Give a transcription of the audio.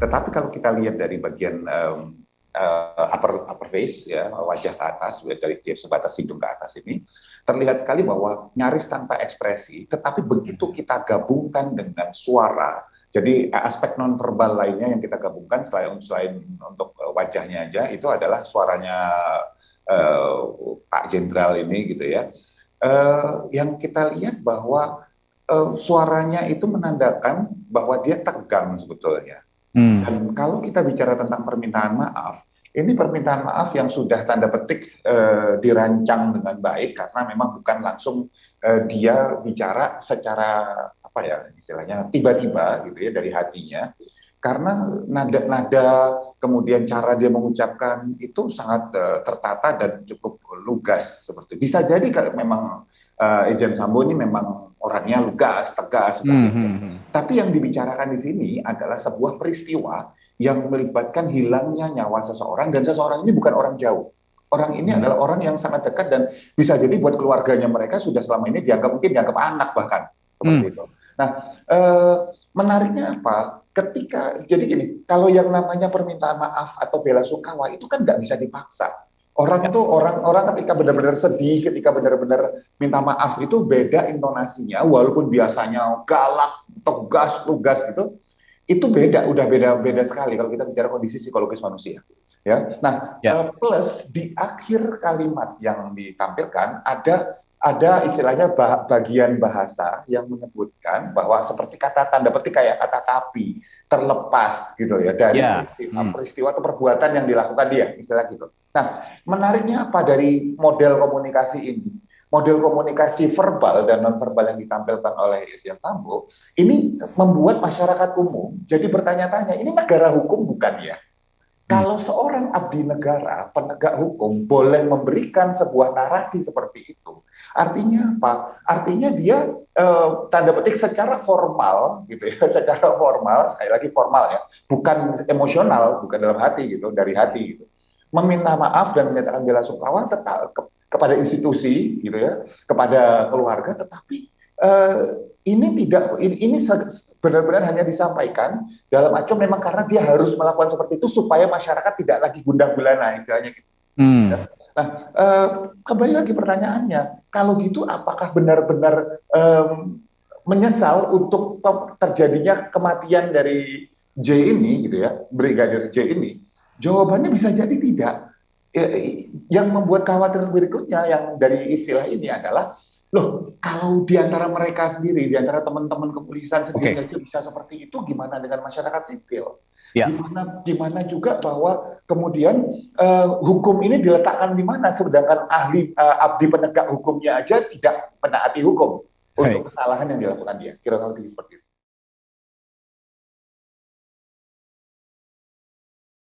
Tetapi kalau kita lihat dari bagian upper face, ya, wajah ke atas, dari sebatas hidung ke atas ini, terlihat sekali bahwa nyaris tanpa ekspresi, tetapi begitu kita gabungkan dengan suara, jadi aspek nonverbal lainnya yang kita gabungkan selain untuk wajahnya aja, itu adalah suaranya Pak Jenderal ini gitu ya. Yang kita lihat bahwa suaranya itu menandakan bahwa dia tegang sebetulnya. Dan kalau kita bicara tentang permintaan maaf, ini permintaan maaf yang sudah tanda petik dirancang dengan baik karena memang bukan langsung dia bicara secara apa ya istilahnya tiba-tiba gitu ya dari hatinya. Karena nada-nada kemudian cara dia mengucapkan itu sangat tertata dan cukup lugas seperti bisa jadi kalau memang Irjen Sambo ini memang orangnya lugas, tegas seperti itu. Tapi yang dibicarakan di sini adalah sebuah peristiwa yang melibatkan hilangnya nyawa seseorang dan seseorang ini bukan orang jauh. Orang ini adalah orang yang sangat dekat dan bisa jadi buat keluarganya mereka sudah selama ini mungkin dianggap anak bahkan seperti itu. Nah, menariknya apa? Jadi gini, kalau yang namanya permintaan maaf atau bela sungkawa itu kan nggak bisa dipaksa. Orang ketika benar-benar sedih, ketika benar-benar minta maaf itu beda intonasinya, walaupun biasanya galak, tegas, lugas gitu, itu udah beda sekali kalau kita bicara kondisi psikologis manusia. Ya, nah plus di akhir kalimat yang ditampilkan ada istilahnya bagian bahasa yang menyebutkan bahwa seperti kata tanda petik kayak kata tapi terlepas gitu ya dari peristiwa atau perbuatan yang dilakukan dia istilah gitu. Nah, menariknya apa dari model komunikasi ini? Model komunikasi verbal dan nonverbal yang ditampilkan oleh Irjen Sambo ini membuat masyarakat umum jadi bertanya-tanya, ini negara hukum bukan ya? Kalau seorang abdi negara, penegak hukum, boleh memberikan sebuah narasi seperti itu, artinya apa? Artinya dia tanda petik secara formal, gitu ya, secara formal, sekali lagi formal ya, bukan emosional, bukan dalam hati gitu, dari hati gitu, meminta maaf dan menyatakan bela sungkawa kepada institusi, gitu ya, kepada keluarga, tetapi ini benar-benar hanya disampaikan dalam acuan memang karena dia harus melakukan seperti itu supaya masyarakat tidak lagi gundah gulana istilahnya gitu. Nah, kembali lagi pertanyaannya, kalau gitu apakah benar-benar menyesal untuk terjadinya kematian dari J ini gitu ya, Brigadir J ini? Jawabannya bisa jadi tidak. Yang membuat khawatir berikutnya yang dari istilah ini adalah loh, kalau di antara mereka sendiri, di antara teman-teman kepolisian sendiri aja bisa seperti itu, gimana dengan masyarakat sipil? Gimana juga bahwa kemudian hukum ini diletakkan di mana, sedangkan abdi penegak hukumnya aja tidak menaati hukum untuk kesalahan yang dilakukan dia. Kira-kira seperti itu.